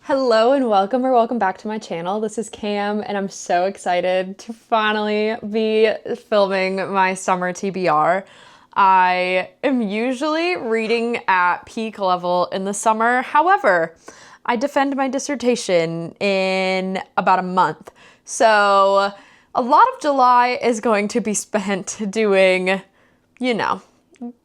Hello and welcome back to my channel. This is Cam and I'm so excited to finally be filming my summer TBR. I am usually reading at peak level in the summer. However, I defend my dissertation in about a month. So a lot of July is going to be spent doing,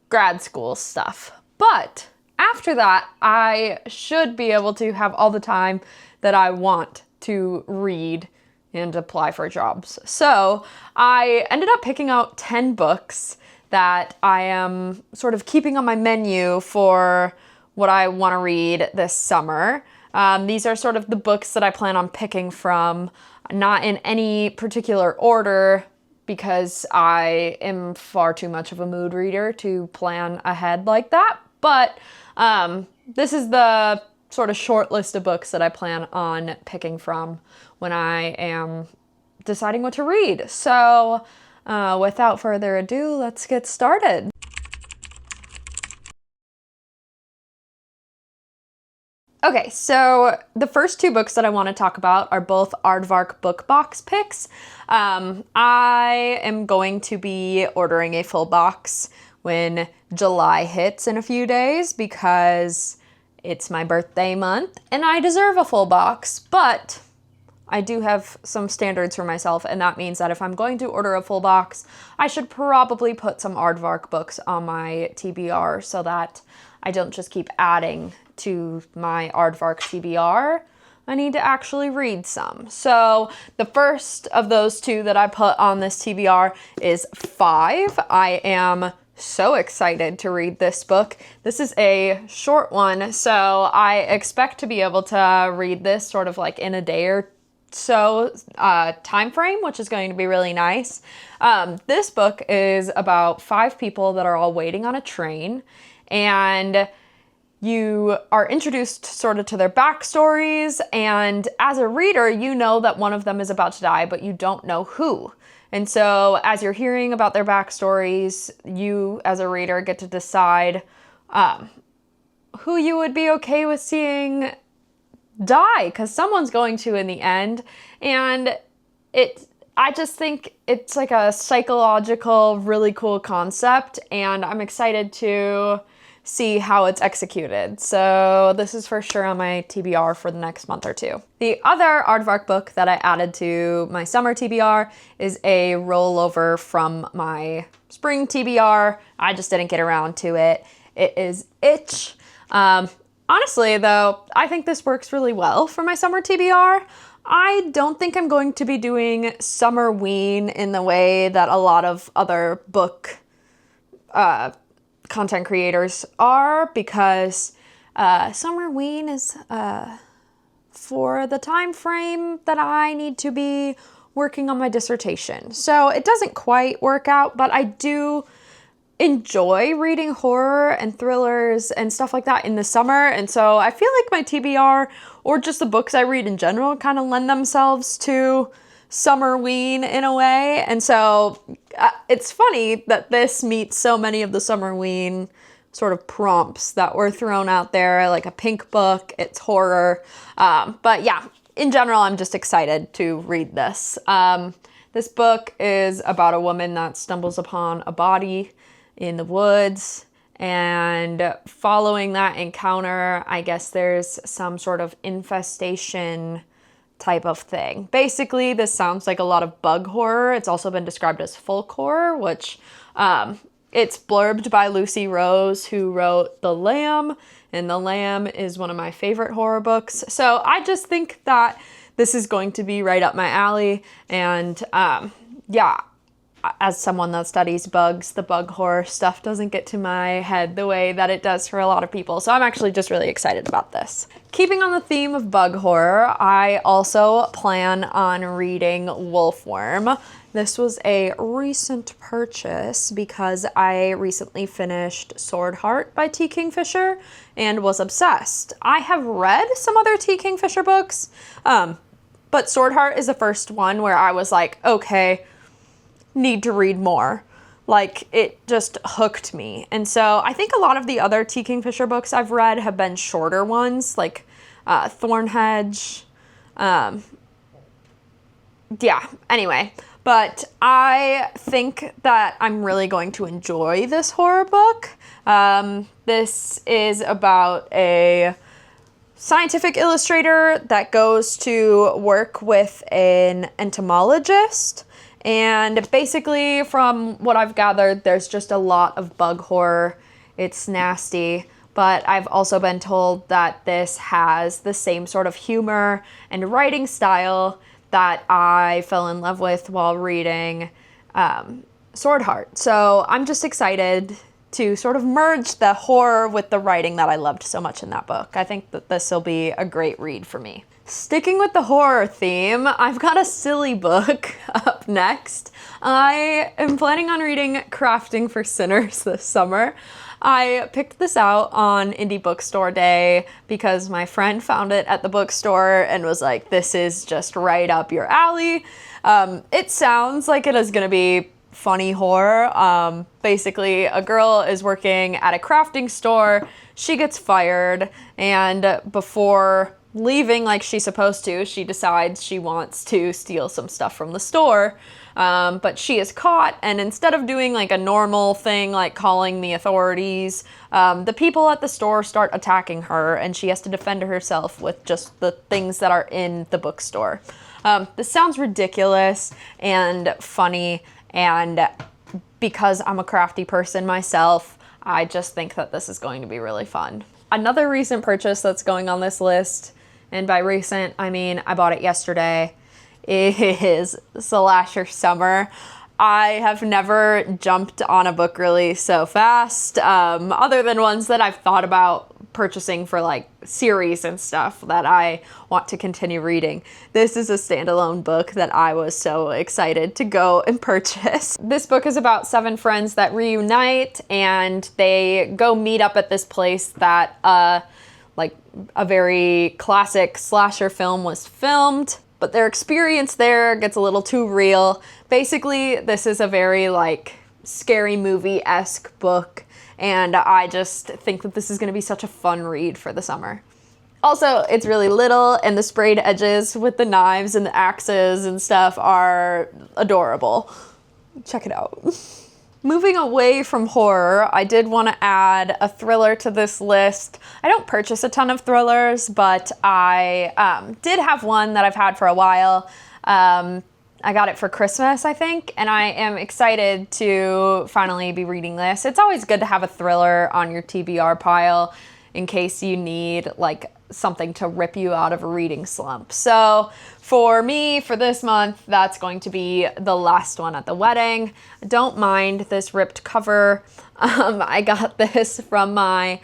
grad school stuff. But after that, I should be able to have all the time that I want to read and apply for jobs. So I ended up picking out 10 books that I am sort of keeping on my menu for what I want to read this summer. These are sort of the books that I plan on picking from, not in any particular order, because I am far too much of a mood reader to plan ahead like that. But this is the sort of short list of books that I plan on picking from when I am deciding what to read. So without further ado, let's get started. Okay, so the first two books that I want to talk about are both Aardvark book box picks. I am going to be ordering a full box when July hits in a few days because it's my birthday month and I deserve a full box, but I do have some standards for myself, and that means that if I'm going to order a full box, I should probably put some Aardvark books on my TBR so that I don't just keep adding to my Aardvark TBR. I need to actually read some. So the first of those two that I put on this TBR is 5. I am so excited to read this book. This is a short one, so I expect to be able to read this sort of like in a day or so time frame, which is going to be really nice. This book is about 5 people that are all waiting on a train, and you are introduced sort of to their backstories, and as a reader, you know that one of them is about to die, but you don't know who. And so as you're hearing about their backstories, you as a reader get to decide who you would be okay with seeing die, because someone's going to in the end. And I just think it's like a psychological, really cool concept, and I'm excited to see how it's executed. So this is for sure on my TBR for the next month or two. The other Aardvark book that I added to my summer TBR is a rollover from my spring TBR. I just didn't get around to it. It is Itch. Honestly though, I think this works really well for my summer TBR. I don't think I'm going to be doing summer ween in the way that a lot of other book content creators are, because summer ween is for the time frame that I need to be working on my dissertation. So it doesn't quite work out, but I do enjoy reading horror and thrillers and stuff like that in the summer. And so I feel like my TBR, or just the books I read in general, kind of lend themselves to summer ween in a way. And so it's funny that this meets so many of the summer ween sort of prompts that were thrown out there, like a pink book, it's horror. But yeah, in general, I'm just excited to read this. This book is about a woman that stumbles upon a body in the woods, and following that encounter, I guess there's some sort of infestation type of thing. Basically, this sounds like a lot of bug horror. It's also been described as folk horror, which it's blurbed by Lucy Rose, who wrote The Lamb, and The Lamb is one of my favorite horror books. So I just think that this is going to be right up my alley, and yeah, as someone that studies bugs, the bug horror stuff doesn't get to my head the way that it does for a lot of people. So I'm actually just really excited about this. Keeping on the theme of bug horror, I also plan on reading Wolfworm. This was a recent purchase because I recently finished Swordheart by T. Kingfisher and was obsessed. I have read some other T. Kingfisher books, but Swordheart is the first one where I was like, okay, need to read more. Like, it just hooked me. And so I think a lot of the other T. Kingfisher books I've read have been shorter ones. Like, thorn hedge. Yeah, anyway. But I think that I'm really going to enjoy this horror book. This is about a scientific illustrator that goes to work with an entomologist. And basically, from what I've gathered, there's just a lot of bug horror. It's nasty. But I've also been told that this has the same sort of humor and writing style that I fell in love with while reading Sword Heart. So I'm just excited to sort of merge the horror with the writing that I loved so much in that book. I think that this will be a great read for me. Sticking with the horror theme, I've got a silly book up next. I am planning on reading Crafting for Sinners this summer. I picked this out on Indie Bookstore Day because my friend found it at the bookstore and was like, this is just right up your alley. It sounds like it is going to be funny horror. Basically, a girl is working at a crafting store. She gets fired, and before leaving like she's supposed to, she decides she wants to steal some stuff from the store. But she is caught, and instead of doing like a normal thing like calling the authorities, the people at the store start attacking her, and she has to defend herself with just the things that are in the bookstore. This sounds ridiculous and funny, and because I'm a crafty person myself, I just think that this is going to be really fun. Another recent purchase that's going on this list, and by recent, I mean I bought it yesterday, is Slasher Summer. I have never jumped on a book release so fast, other than ones that I've thought about purchasing for like series and stuff that I want to continue reading. This is a standalone book that I was so excited to go and purchase. This book is about 7 friends that reunite, and they go meet up at this place that like a very classic slasher film was filmed. But their experience there gets a little too real. Basically, this is a very like scary movie-esque book, and I just think that this is going to be such a fun read for the summer. Also, it's really little, and the sprayed edges with the knives and the axes and stuff are adorable. Check it out. Moving away from horror, I did want to add a thriller to this list. I don't purchase a ton of thrillers, but I did have one that I've had for a while. I got it for Christmas, I think, and I am excited to finally be reading this. It's always good to have a thriller on your TBR pile in case you need like something to rip you out of a reading slump. So for me, for this month, that's going to be The Last One at the Wedding. Don't mind this ripped cover. I got this from my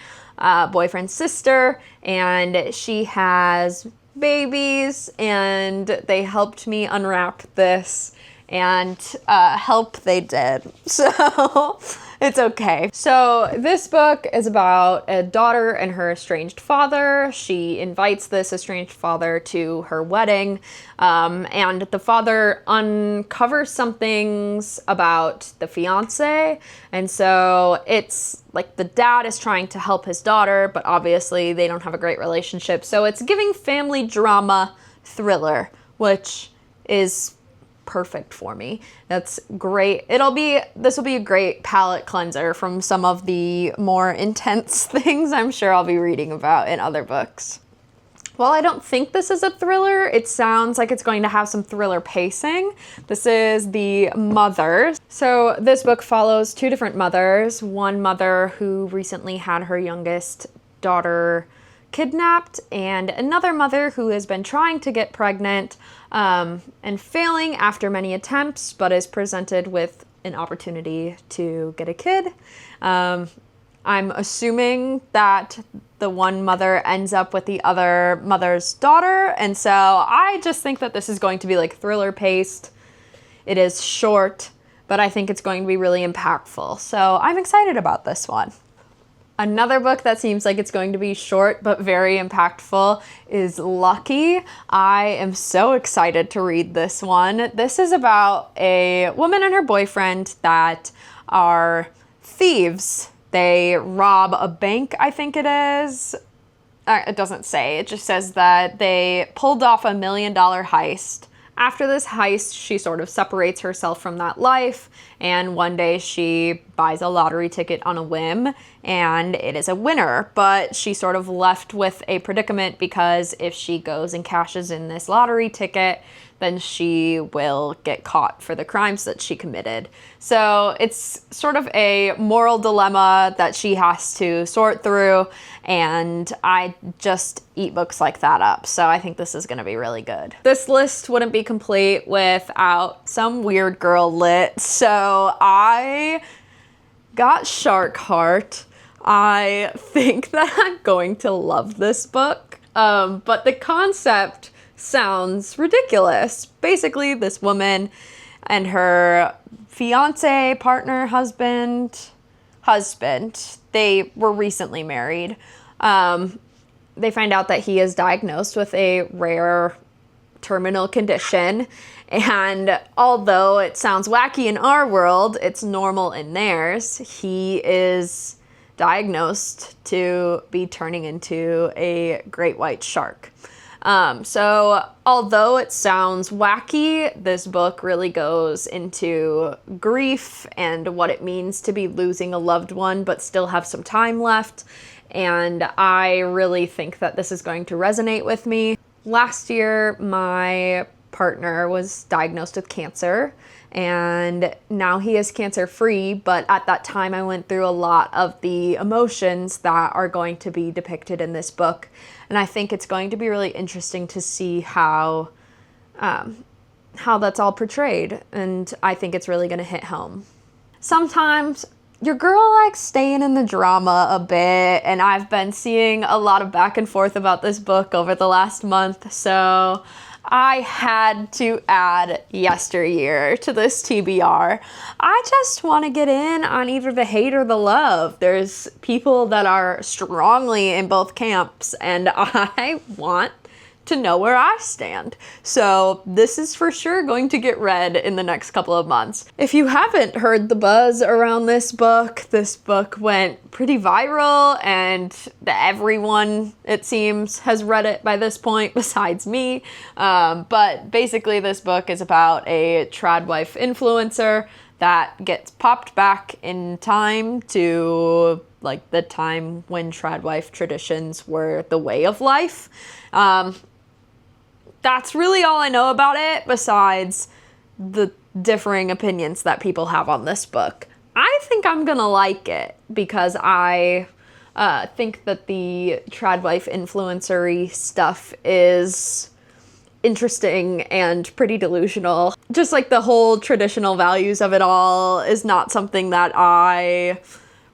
boyfriend's sister, and she has babies, and they helped me unwrap this, and help they did. So it's okay. So this book is about a daughter and her estranged father. She invites this estranged father to her wedding, and the father uncovers some things about the fiance. And so it's like the dad is trying to help his daughter, but obviously they don't have a great relationship. So it's giving family drama thriller, which is perfect for me. That's great. This will be a great palate cleanser from some of the more intense things I'm sure I'll be reading about in other books. While I don't think this is a thriller, it sounds like it's going to have some thriller pacing. This is The Mother. So this book follows 2 different mothers. One mother who recently had her youngest daughter kidnapped, and another mother who has been trying to get pregnant and failing after many attempts, but is presented with an opportunity to get a kid. I'm assuming that the one mother ends up with the other mother's daughter, and so I just think that this is going to be like thriller paced. It is short, but I think it's going to be really impactful, so I'm excited about this one. Another book that seems like it's going to be short but very impactful is Lucky. I am so excited to read this one. This is about a woman and her boyfriend that are thieves. They rob a bank, I think it is, it doesn't say, it just says that they pulled off $1 million heist. After this heist, she sort of separates herself from that life, and one day she buys a lottery ticket on a whim, and it is a winner. But she's sort of left with a predicament because if she goes and cashes in this lottery ticket, then she will get caught for the crimes that she committed. So it's sort of a moral dilemma that she has to sort through, and I just eat books like that up. So I think this is gonna be really good. This list wouldn't be complete without some weird girl lit. So I got Shark Heart. I think that I'm going to love this book, but the concept sounds ridiculous. Basically, this woman and her fiance, partner, husband, they were recently married. They find out that he is diagnosed with a rare terminal condition, and although it sounds wacky in our world, it's normal in theirs. He is diagnosed to be turning into a great white shark. So although it sounds wacky, this book really goes into grief and what it means to be losing a loved one but still have some time left. And I really think that this is going to resonate with me. Last year, my partner was diagnosed with cancer, and now he is cancer-free, but at that time I went through a lot of the emotions that are going to be depicted in this book. And I think it's going to be really interesting to see how that's all portrayed, and I think it's really going to hit home. Sometimes your girl likes staying in the drama a bit, and I've been seeing a lot of back and forth about this book over the last month, so I had to add Yesteryear to this TBR. I just want to get in on either the hate or the love. There's people that are strongly in both camps, and I want to know where I stand. So this is for sure going to get read in the next couple of months. If you haven't heard the buzz around this book went pretty viral, and everyone, it seems, has read it by this point besides me. But basically this book is about a trad wife influencer that gets popped back in time to like the time when trad wife traditions were the way of life. That's really all I know about it, besides the differing opinions that people have on this book. I think I'm gonna like it because I think that the trad wife influencer-y stuff is interesting and pretty delusional. Just like the whole traditional values of it all is not something that I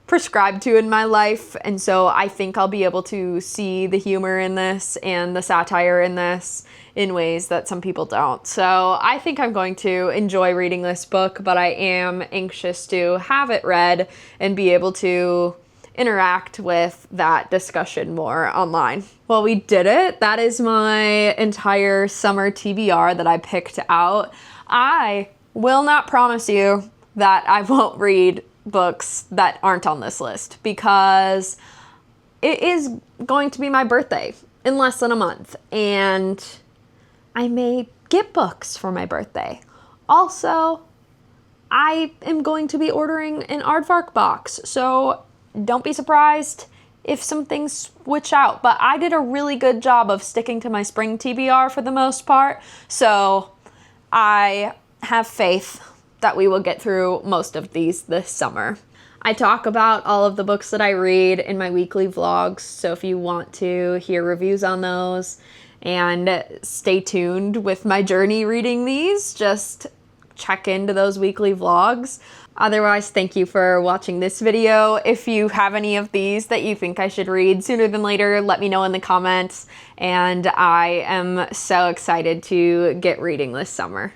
prescribe to in my life, and so I think I'll be able to see the humor in this and the satire in this in ways that some people don't. So I think I'm going to enjoy reading this book, but I am anxious to have it read and be able to interact with that discussion more online. Well, we did it. That is my entire summer TBR that I picked out. I will not promise you that I won't read books that aren't on this list, because it is going to be my birthday in less than a month, and I may get books for my birthday. Also, I am going to be ordering an Aardvark box, so don't be surprised if some things switch out. But I did a really good job of sticking to my spring TBR for the most part, so I have faith that we will get through most of these this summer. I talk about all of the books that I read in my weekly vlogs, so if you want to hear reviews on those and stay tuned with my journey reading these, just check into those weekly vlogs. Otherwise, thank you for watching this video. If you have any of these that you think I should read sooner than later, let me know in the comments, and I am so excited to get reading this summer.